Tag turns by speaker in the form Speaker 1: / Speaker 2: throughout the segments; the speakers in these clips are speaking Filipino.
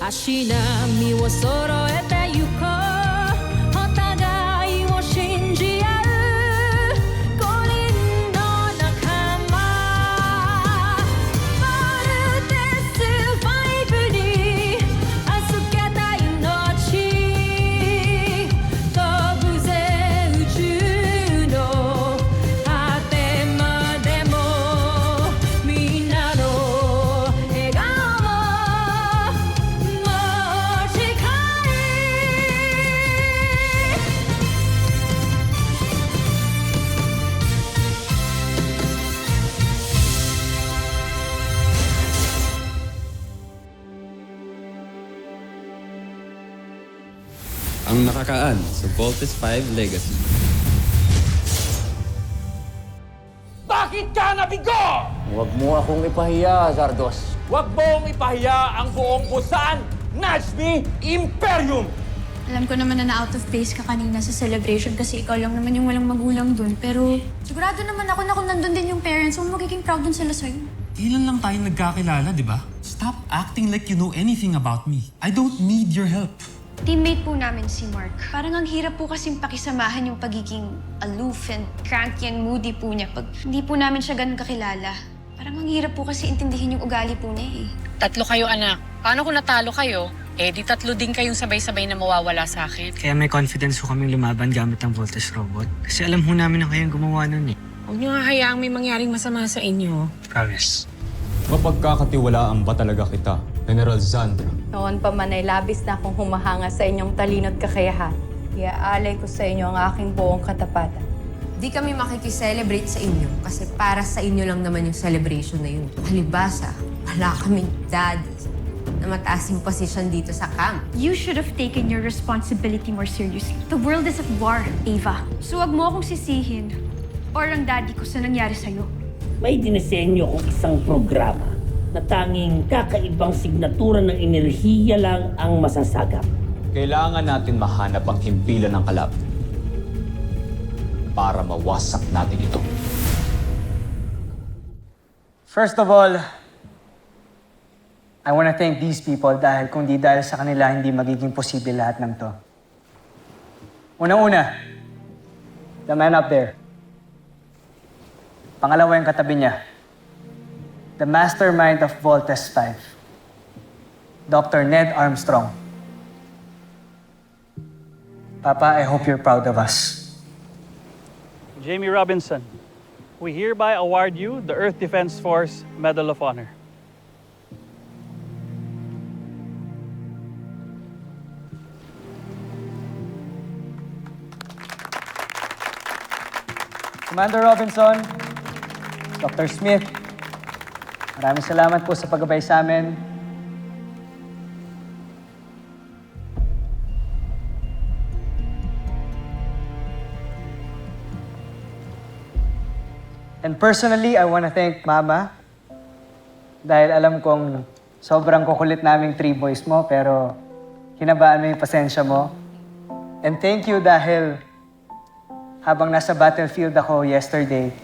Speaker 1: 足並みを揃えてゆこうお互いを信じ合う五人の仲間まるでスファイブに預けた命飛ぶぜ宇宙の果てまでもみんなの笑顔
Speaker 2: Ang nakakaan sa Voltes 5 Legacy.
Speaker 3: Bakit ka nabigo?
Speaker 4: Huwag mo akong ipahiya, Zardos.
Speaker 3: Huwag mong ipahiya ang buong Busan Najmi Imperium!
Speaker 5: Alam ko naman na na-out of place ka kanina sa celebration kasi ikaw lang naman yung walang magulang dun. Pero sigurado naman ako na kung nandun din yung parents mo, magiging proud dun sila sa'yo.
Speaker 6: Kailan lang tayo nagkakilala, di ba? Stop acting like you know anything about me. I don't need your help.
Speaker 5: Teammate po namin si Mark. Parang ang hirap po kasing pakisamahan yung pagiging aloof and cranky and moody po niya pag hindi po namin siya ganun kakilala. Parang ang hirap po kasi intindihin yung ugali po niya eh.
Speaker 7: Tatlo kayo, anak. Paano kung natalo kayo? Eh, di tatlo din kayong sabay-sabay na mawawala sa akin.
Speaker 8: Kaya may confidence ko kaming lumaban gamit ang Voltes robot. Kasi alam ho namin na kayong gumawa nun eh.
Speaker 7: Huwag niyo nga hayaang may mangyaring masama sa inyo.
Speaker 8: Promise.
Speaker 9: Mapagkakatiwalaan ba talaga kita, General Zandra?
Speaker 10: Noon pa man ay labis na akong humahanga sa inyong talino at kakayahan. Iaalay ko sa inyo ang aking buong katapatan.
Speaker 11: Di kami makikiselebrate sa inyo kasi para sa inyo lang naman yung celebration na yun. Palibasa, wala kaming daddy na mataas yung posisyon dito sa camp.
Speaker 5: You should have taken your responsibility more seriously. The world is at war, Ava. So wag mo akong sisihin or ang daddy ko sa nangyari sa'yo.
Speaker 12: May dinisenyo kong isang programa na tanging kakaibang signatura ng enerhiya lang ang masasagap.
Speaker 9: Kailangan natin mahanap ang himpilan ng kalab para mawasak natin ito.
Speaker 8: First of all, I want to thank these people dahil kung di dahil sa kanila, hindi magiging posible lahat ng to. Una-una, the man up there. Pangalawa yung katabi niya. The mastermind of Voltes 5. Dr. Ned Armstrong. Papa, I hope you're proud of us.
Speaker 13: Jamie Robinson, we hereby award you the Earth Defense Force Medal of Honor.
Speaker 8: Commander Robinson, Dr. Smith, maraming salamat po sa paggabay sa amin. And personally, I want to thank Mama dahil alam kong sobrang kukulit naming 3 boys mo pero hinabaan mo yung pasensya mo. And thank you dahil habang nasa battlefield ako yesterday,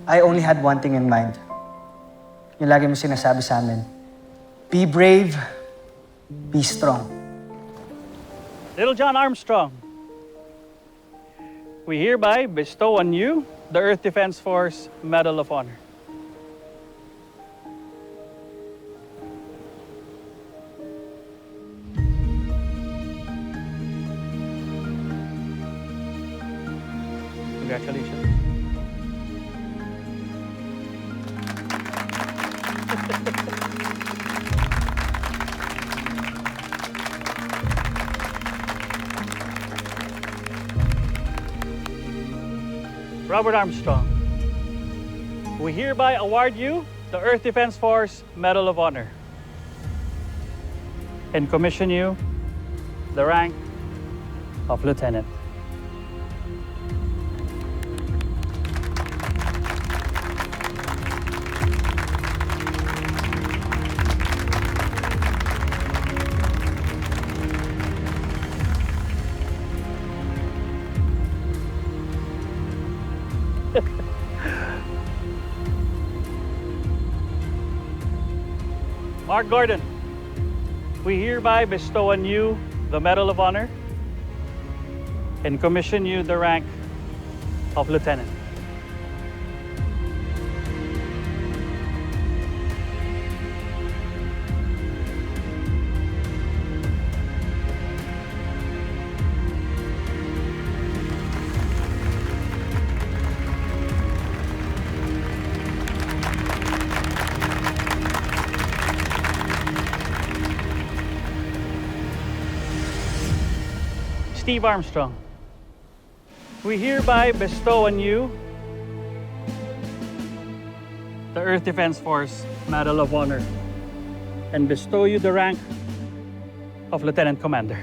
Speaker 8: I only had one thing in mind. Yung lagi mo sinasabi sa amin. Be brave, be strong.
Speaker 13: Little John Armstrong, we hereby bestow on you the Earth Defense Force Medal of Honor. Congratulations. Robert Armstrong, we hereby award you the Earth Defense Force Medal of Honor and commission you the rank of Lieutenant. Mark Gordon, we hereby bestow on you the Medal of Honor and commission you the rank of Lieutenant. Steve Armstrong, we hereby bestow on you the Earth Defense Force Medal of Honor and bestow you the rank of Lieutenant Commander.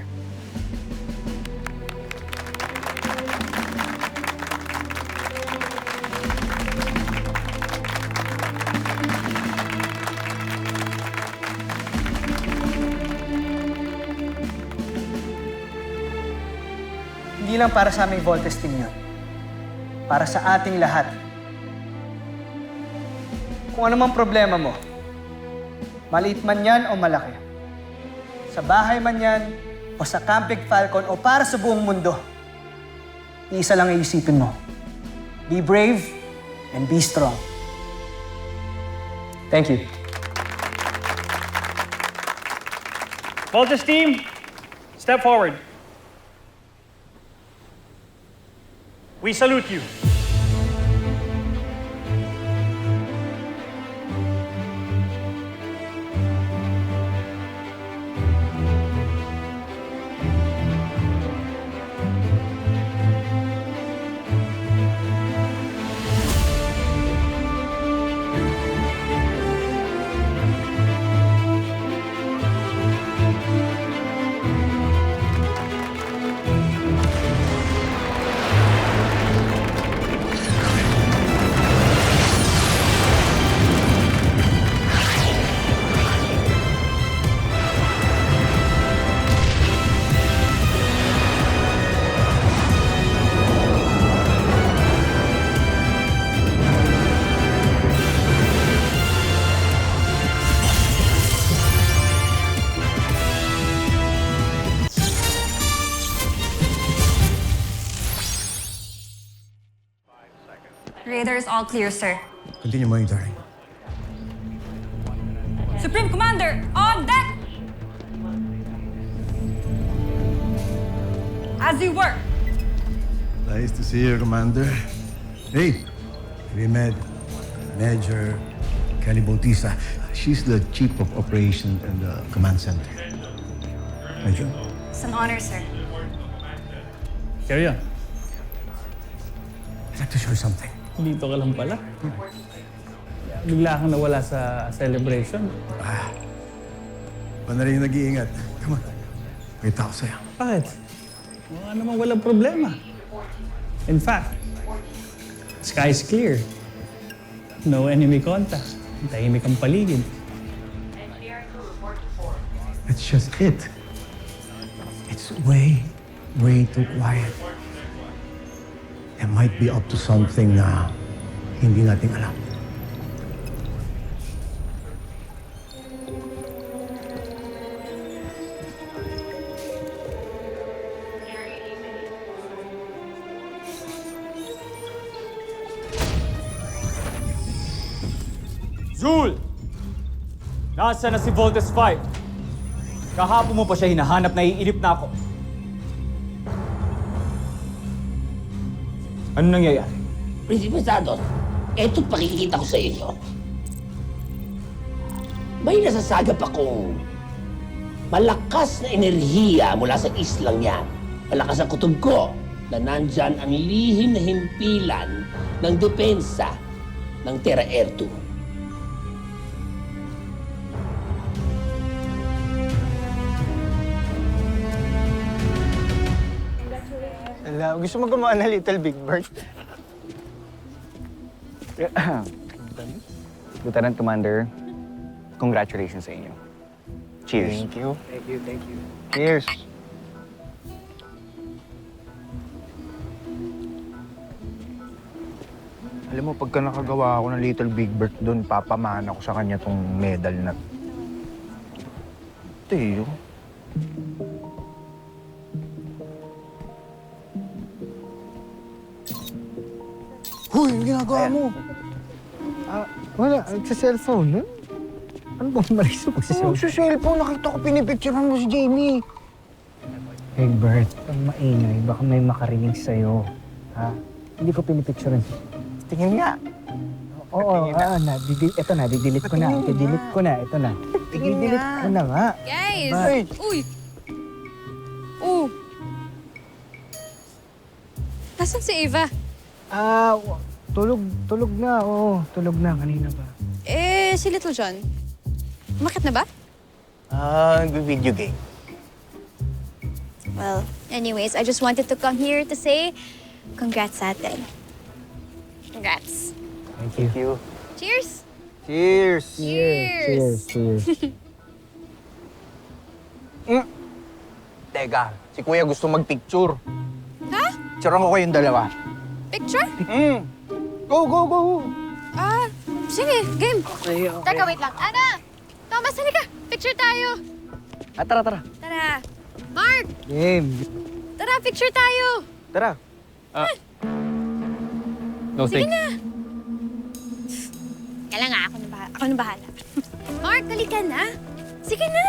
Speaker 8: Hindi lang para sa aming Voltes team yun. Para sa ating lahat. Kung ano mang problema mo, maliit man yan o malaki, sa bahay man yan, o sa Camping Falcon, o para sa buong mundo, isa lang iisipin mo. Be brave and be strong. Thank you.
Speaker 13: Voltes team, step forward. We salute you.
Speaker 5: Raiders all clear, sir.
Speaker 14: Continue monitoring.
Speaker 1: Supreme Commander, on deck! As you were.
Speaker 14: Nice to see you, Commander. Hey, we met Major Kelly Bautista. She's the Chief of Operations in the Command Center. Major?
Speaker 5: It's an honor, sir.
Speaker 13: Carry on.
Speaker 14: I'd like to show you something.
Speaker 13: Dito ka lang pala. Bigla kang nawala sa celebration.
Speaker 14: Paano rin yung nag-iingat? Come on. Kita ko sa'yo.
Speaker 13: Bakit? Wala namang walang problema. In fact, sky is clear. No enemy contact. Tahimik ang paligid.
Speaker 14: That's just it. It's way, way too quiet. They might be up to something na hindi natin alam.
Speaker 3: Zul! Nasa na si Voltes 5? Kahapon mo pa siya hinahanap, naiinip na ako. Ano nangyayari?
Speaker 12: Prinsipe Santos, eto pakikita ko sa inyo. May nasasagap akong malakas na enerhiya mula sa islang yan. Malakas ang kutob ko na nandyan ang lihim na himpilan ng depensa ng Terra Air 2.
Speaker 8: Gusto mo gumawa ng Little Big Bird?
Speaker 15: Lieutenant Commander, congratulations sa inyo. Cheers.
Speaker 8: Thank you. Thank you, thank you. Cheers.
Speaker 15: Alam mo, pagka nakagawa ako ng Little Big Bird doon, papamana ko sa kanya tong medal na. Teo.
Speaker 8: Hoy, ang ginagawa mo? Wala, nagsa-cellphone. Ano bang mali sa pagsa-cellphone?
Speaker 15: Sa cellphone, nakita ko pinipicturean mo si Jamie.
Speaker 8: Hey, Bert, ang maingay. Baka may makarinig sa'yo. Ha? Hindi ko pinipicturean.
Speaker 15: Tingin nga.
Speaker 8: Oo, ito na, didelete ko na. Didelete ko na, ito na. Didelete ko na nga.
Speaker 5: Guys!
Speaker 8: Ba-
Speaker 5: Uy! Oh! Nasaan si Eva?
Speaker 8: Tulog na, oo. Tulog na, kanina pa.
Speaker 5: Si Little John. Umakit na ba?
Speaker 15: Nag-video game.
Speaker 5: Well, anyways, I just wanted to come here to say congrats sa atin. Congrats.
Speaker 8: Thank you.
Speaker 5: Cheers!
Speaker 15: Cheers!
Speaker 8: Cheers.
Speaker 15: Teka, si Kuya gusto magpicture.
Speaker 5: Ha?
Speaker 15: Picturean ko kayong dalawa.
Speaker 5: Picture?
Speaker 15: Go!
Speaker 5: Sige, game. Teka, wait lang. Ana! Thomas, halika. Picture tayo.
Speaker 15: Tara.
Speaker 5: Tara. Mark!
Speaker 8: Game.
Speaker 5: Tara, picture tayo.
Speaker 15: Tara.
Speaker 2: No,
Speaker 5: Sige
Speaker 2: thanks.
Speaker 5: na. Kailan nga, ako na bahala. Mark, halika na. Sige na.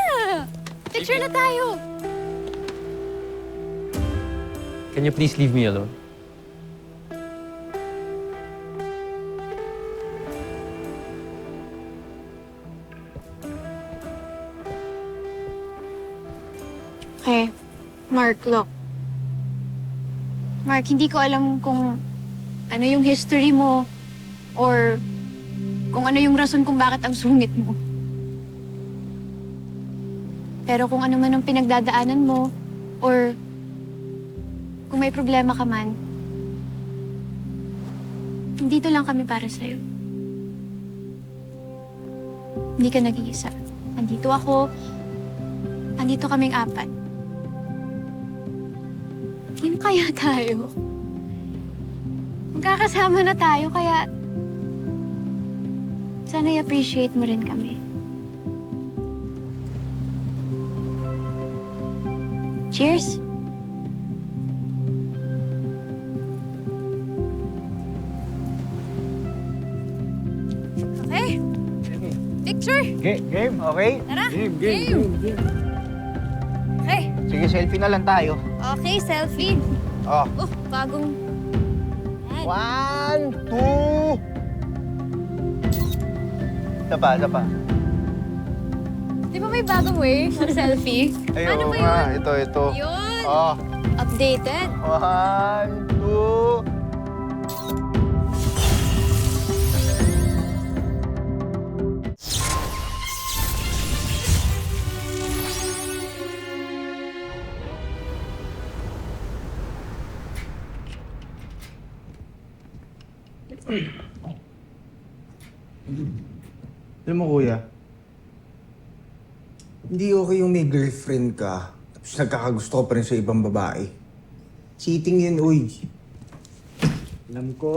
Speaker 5: Picture na tayo.
Speaker 2: Can you please leave me alone?
Speaker 5: Okay. Mark, look. Mark, hindi ko alam kung ano yung history mo or kung ano yung rason kung bakit ang sungit mo. Pero kung ano man ang pinagdadaanan mo or kung may problema ka man, dito lang kami para sa'yo. Hindi ka nag-iisa. Andito ako. Andito kaming apat. Team kaya tayo. Magkakasama na tayo, kaya sana i-appreciate mo rin kami. Cheers! Okay. Picture!
Speaker 15: Game, okay?
Speaker 5: Tara!
Speaker 15: Game.
Speaker 5: Okay.
Speaker 15: Sige, selfie na lang tayo.
Speaker 5: Okay, selfie.
Speaker 15: Oh.
Speaker 5: Bagong...
Speaker 15: Yan. 1, 2... Isa pa.
Speaker 5: Di ba may bagong way mag-selfie?
Speaker 15: Ayun,
Speaker 5: Ano ba yun?
Speaker 15: Ito.
Speaker 5: Yun!
Speaker 15: Oh.
Speaker 5: Updated?
Speaker 15: 1, 2...
Speaker 16: Alam mo, kuya, hindi okay yung may girlfriend ka tapos nagkakagusto ka pa rin sa ibang babae. Cheating yun, uy. Alam ko.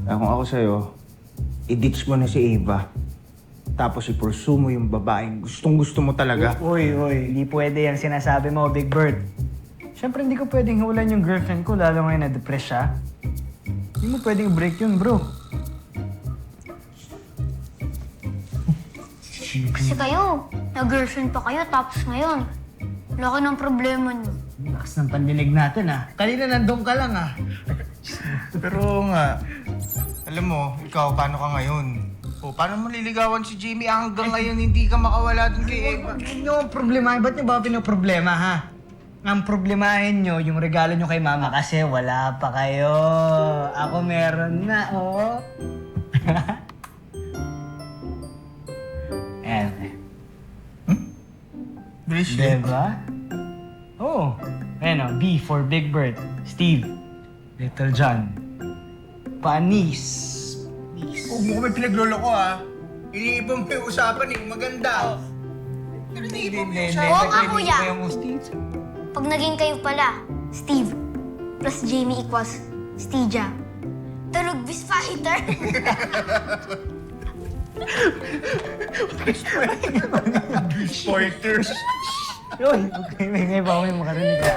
Speaker 16: Kung ako sa'yo, i-ditch mo na si Eva. Tapos i-pursue mo yung babaeng gustong-gusto mo talaga.
Speaker 8: Uy, hindi pwede yan sinasabi mo, Big Bird. Siyempre, hindi ko pwedeng hulan yung girlfriend ko, lalo ngayon na-depress siya. Hindi mo pwedeng break yun, bro.
Speaker 17: Kasi kayo, na-girlfriend pa kayo, tapos ngayon, laki ng problema niyo.
Speaker 8: Lakas ng pandinig natin, ah. Kanina nandun ka lang, ah.
Speaker 16: Pero nga, alam mo, ikaw, paano ka ngayon? O, paano mo liligawan si Jamie hanggang ngayon hindi ka makawala dun kay Eva?
Speaker 8: Huwag niyo problemahin. Ba't niyo ba pinoproblema, ha? Ang problemahin niyo, yung regalo niyo kay mama kasi wala pa kayo. Ako meron na, oh. Ayan. Diba? Oh. Ayan, oh. B for Big Bird. Steve. Little John. Panis.
Speaker 16: Huwag mo kami pinagloloko, ha? Iniipon mo yung usapan, eh. Maganda. Iniipon mo yung usapan.
Speaker 17: Oo nga, kuya.
Speaker 8: Steve.
Speaker 17: Pag naging kayo pala, Steve plus Jamie equals Stija. The Rugby's fighter.
Speaker 16: Pointers.
Speaker 8: Uy, okay, may ba ako yung makarinig ka?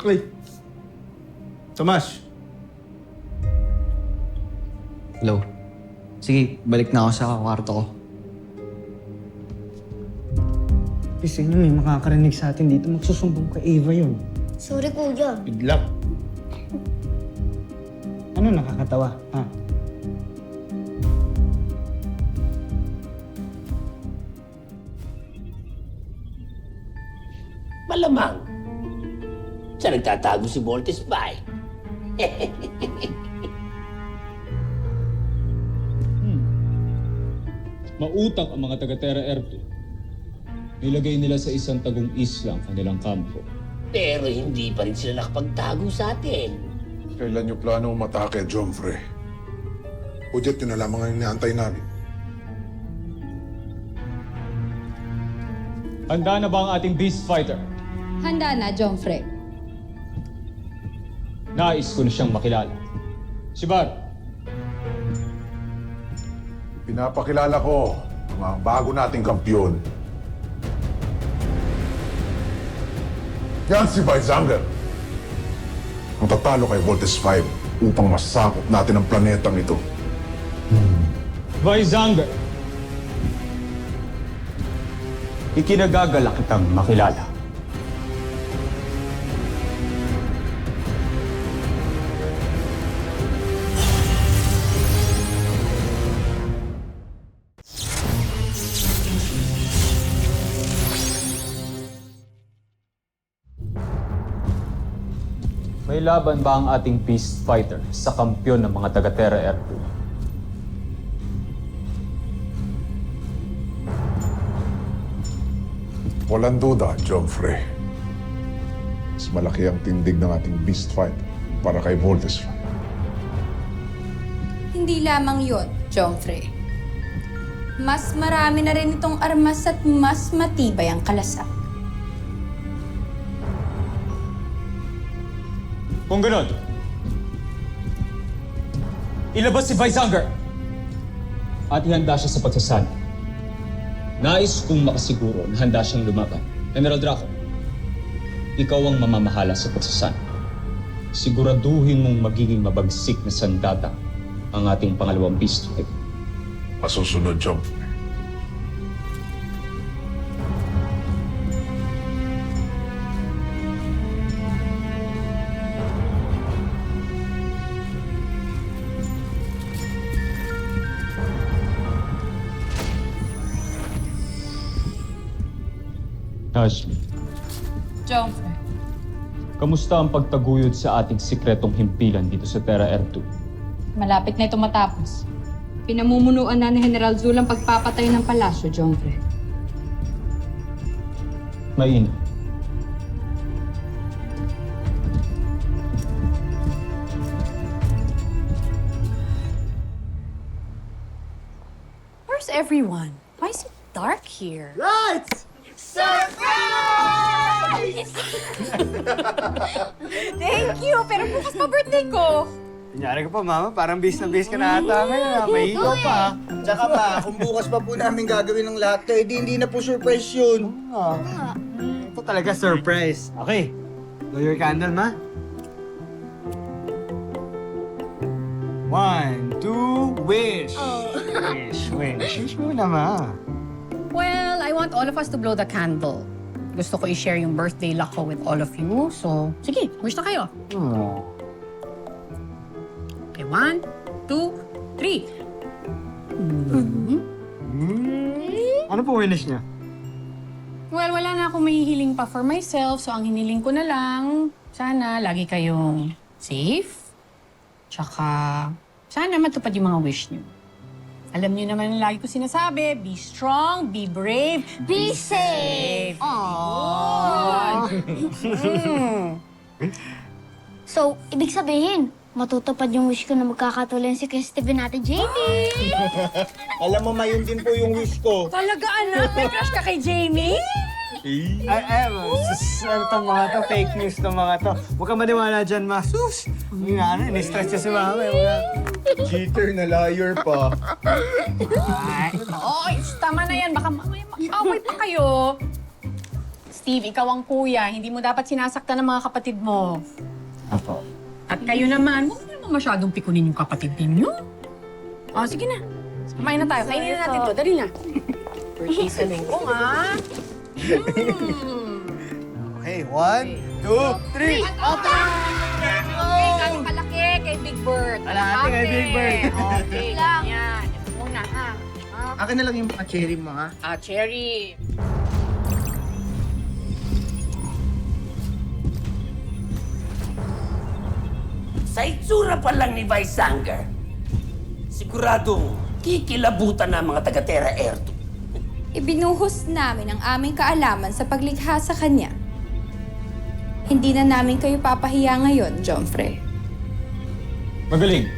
Speaker 14: Uy! Tomas!
Speaker 8: Hello. Sige, balik na ako sa kwarto ko. Kasi may makakarinig sa atin dito, magsusumbong kay Eva yun.
Speaker 17: Sorry, kuya.
Speaker 14: Bigla.
Speaker 8: Ano nakakatawa, ha?
Speaker 12: Malamang. Sa nagtatago si Voltes Pai.
Speaker 9: Mautak ang mga taga-Terra Erto. Nilagay nila sa isang tagong isla ang kanilang kampo.
Speaker 12: Pero hindi pa rin sila nakapagtago sa atin.
Speaker 18: Kailan niyo plano umatake, Jomfrey? Budget yun na lamang ang inaantay namin.
Speaker 3: Handa na ba ang ating beast fighter?
Speaker 1: Handa na, Jomfrey.
Speaker 3: Nais ko na siyang makilala. Si Bar.
Speaker 18: Pinapakilala ko ang mga bago nating kampyon. Yan si Vaizanger. Ang tatalo kay Voltes 5 upang masakop natin ang planetang ito.
Speaker 3: Vaizanger. Ikinagagalak kitang makilala. May laban ba ang ating beast fighter sa kampyon ng mga taga-Terra Erto?
Speaker 18: Walang duda, Jomfrey. Mas malaki ang tindig ng ating beast fight para kay Voltes 5.
Speaker 10: Hindi lamang yon, Jomfrey. Mas marami na rin itong armas at mas matibay ang kalasak.
Speaker 3: Kung ganon, ilabas si Vaizanger at ihanda siya sa pagsasana. Nais kong makasiguro na handa siyang lumaban. General Draco, ikaw ang mamamahala sa pagsasana. Siguraduhin mong magiging mabagsik na sandata ang ating pangalawang beast fight.
Speaker 18: Masusunod, Jomfrey.
Speaker 3: Ashley,
Speaker 10: Jomfrey.
Speaker 3: kamusta ang pagtaguyod sa ating sikretong himpilan dito sa Terra Erto?
Speaker 1: Malapit na ito matapos. Pinamumunuan na ni General Zul ang pagpapatay ng palasyo, Jomfrey.
Speaker 3: Mainam.
Speaker 7: Where's everyone? Why is it dark here?
Speaker 15: Right! Surprise!
Speaker 7: Thank you! Pero bukas pa birthday ko!
Speaker 8: Kunyari ka pa, Mama. Parang bis na bis ka na ata ngayon. May ikaw pa.
Speaker 15: Tsaka pa, kung bukas pa po namin gagawin ng lahat to, edi hindi na po surprise yun.
Speaker 8: Ito talaga surprise. Okay. Blow your candle, Ma. 1, 2, wish. Wish muna, Ma.
Speaker 7: Well, I want all of us to blow the candle. Gusto ko i-share yung birthday luck ko with all of you. So, sige, wish na kayo.
Speaker 8: Oh.
Speaker 7: Okay, 1, 2, 3.
Speaker 8: Ano po wish niya?
Speaker 7: Well, wala na akong mahihiling pa for myself. So, ang hiniling ko na lang, sana lagi kayong safe. Tsaka, sana matupad yung mga wish niyo. Alam niyo naman ang lagi ko sinasabi, be strong, be brave,
Speaker 17: Be safe!
Speaker 7: Aww.
Speaker 17: So, ibig sabihin, matutupad yung wish ko na magkakatuloy si Kuya Steven natin, Jamie!
Speaker 15: Alam mo, mayun din po yung wish ko.
Speaker 7: Talaga, anak? May crush ka kay Jamie?
Speaker 8: Ano tong mga to? Fake news tong mga to. Huwag ka maniwala dyan, Ma. Sus! Yung ano, in-stress niya si Mama.
Speaker 15: Cheater na liar pa.
Speaker 7: Ay, oy, tama na yan. Baka mamaya mag-away pa kayo. Steve, ikaw ang kuya. Hindi mo dapat sinasaktan ng mga kapatid mo.
Speaker 8: Apo.
Speaker 7: At kayo naman, huwag mo naman masyadong pikunin yung kapatid ninyo. O, sige na. Kumain na tayo. Kainin na natin to. Dali na. Birthday sa linggo, ha?
Speaker 15: Okay, 1, 2, 3.
Speaker 7: Okay, gano'ng kalaki kay Big Bird.
Speaker 15: Kalahati kay Big Bird.
Speaker 7: Okay, lang. Yan. Ito muna, ha?
Speaker 15: Akin na lang yung cherry mo, ha?
Speaker 7: Cherry.
Speaker 12: Sa itsura pa lang ni Visanger, siguradong kikilabutan na mga taga-Terra Air 2.
Speaker 5: Ibinuhos namin ang aming kaalaman sa paglikha sa kanya. Hindi na namin kayo papahiya ngayon, Jomfrey.
Speaker 3: Magaling.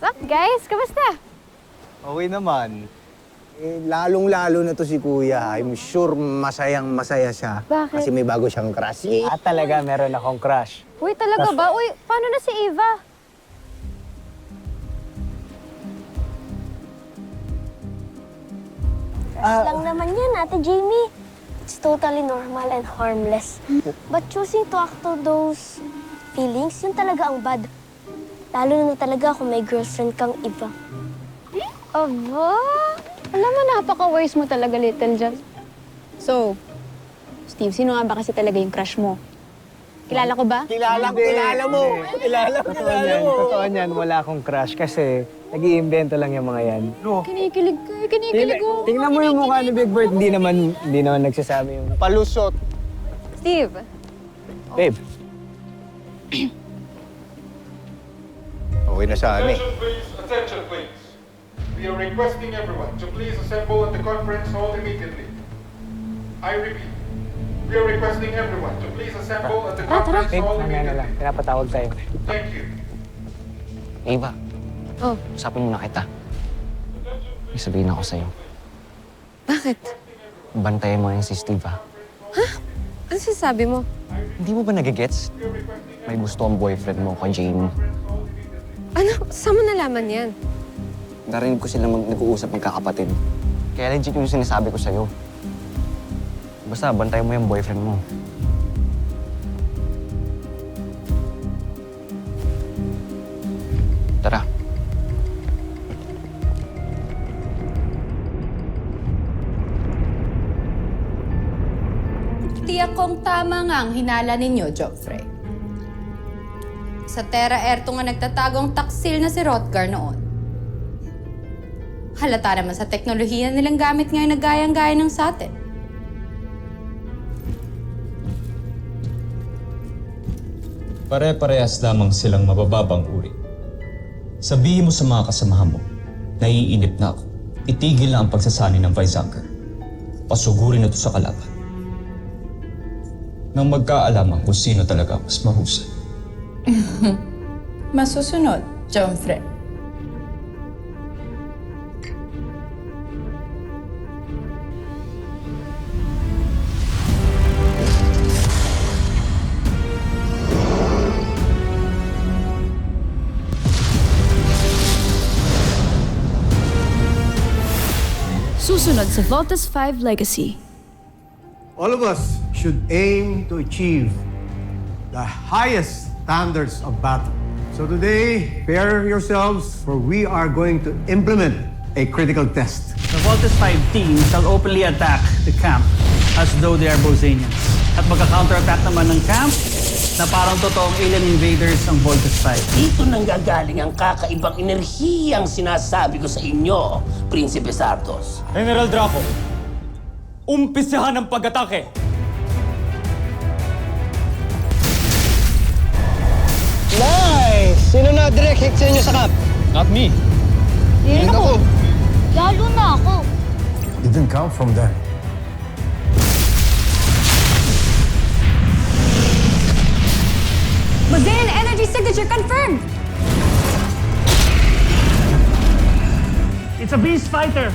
Speaker 17: What's up, guys? Kamusta?
Speaker 15: Okay naman. Lalong-lalo na to si Kuya. I'm sure masayang-masaya siya.
Speaker 17: Bakit?
Speaker 15: Kasi may bago siyang crush.
Speaker 8: Talaga, meron akong crush.
Speaker 17: Uy, talaga ba? Uy, paano na si Eva? Lang naman yan, Ate Jamie. It's totally normal and harmless. But choosing to act to those feelings, yun talaga ang bad. Lalo na talaga kung may girlfriend kang iba. Aba, alam mo, napaka-wise mo talaga, Little John.
Speaker 7: So, Steve, sino nga ba kasi talaga yung crush mo? Kilala ko ba?
Speaker 15: Kilala mo. Kilala mo.
Speaker 8: Totoo niyan, wala akong crush kasi nag-iimbento lang yung mga yan.
Speaker 7: Kinikilig ko, kinikilig ko.
Speaker 8: Tingnan mo yung mukha ni Big Bird, hindi naman nagsasabi yung...
Speaker 15: Palusot.
Speaker 17: Steve,
Speaker 8: Babe,
Speaker 15: Okay na sa amin.
Speaker 18: Attention please. We are requesting everyone to please assemble at the conference hall immediately. I repeat, we are requesting everyone to please assemble at the conference
Speaker 8: babe,
Speaker 18: hall
Speaker 8: mamaya na lang.
Speaker 18: immediately.
Speaker 8: Pinapatawag tayo.
Speaker 18: Thank you.
Speaker 2: Ava,
Speaker 17: Oh.
Speaker 2: usapin mo na kita. May sabihin ako sa'yo.
Speaker 11: Bakit?
Speaker 2: Bantayan mo yan si Steve, ha?
Speaker 11: Ano sinasabi mo?
Speaker 2: Hindi mo ba nagigets? May gusto ang boyfriend mo kay Jamie.
Speaker 11: Ano? Saan mo nalaman yan?
Speaker 2: Narinig ko sila nag-uusap magkakapatid. Kaya legit yung sinasabi ko sa'yo. Basta, bantayan mo yung boyfriend mo. Tara.
Speaker 5: Tiyak kong tama nga ang hinala ninyo, Joffrey. Sa Terra Air nga nagtatago ang taksil na si Hrothgar noon. Halata naman sa teknolohiya nilang gamit ngayon na gayang-gaya ng sa atin.
Speaker 3: Pare-parehas lamang silang mabababang uri. Sabihin mo sa mga kasamahan mo, naiinip na ako. Itigil na ang pagsasani ng Visanger. Pasugurin na ito sa kalaban. Nang magkaalaman kung sino talaga mas mahusay.
Speaker 5: Masusunod, Joffrey.
Speaker 1: Susunod sa Voltes 5 Legacy.
Speaker 14: All of us should aim to achieve the highest standards of battle. So today, prepare yourselves for we are going to implement a critical test.
Speaker 13: The Voltes 5 team shall openly attack the camp as though they are Bosanians. At magka-counterattack naman ng camp na parang totoong alien invaders ang Voltes 5.
Speaker 12: Dito nanggagaling ang kakaibang enerhiyang sinasabi ko sa inyo, Prinsipe Sardos.
Speaker 3: General Draco, umpisahan ang pag-atake!
Speaker 8: Nice! Sino na direct hit sa inyo sa camp?
Speaker 3: Not me.
Speaker 8: Yun ako.
Speaker 14: didn't come from them.
Speaker 10: Bazean energy signature confirmed!
Speaker 13: It's a beast fighter.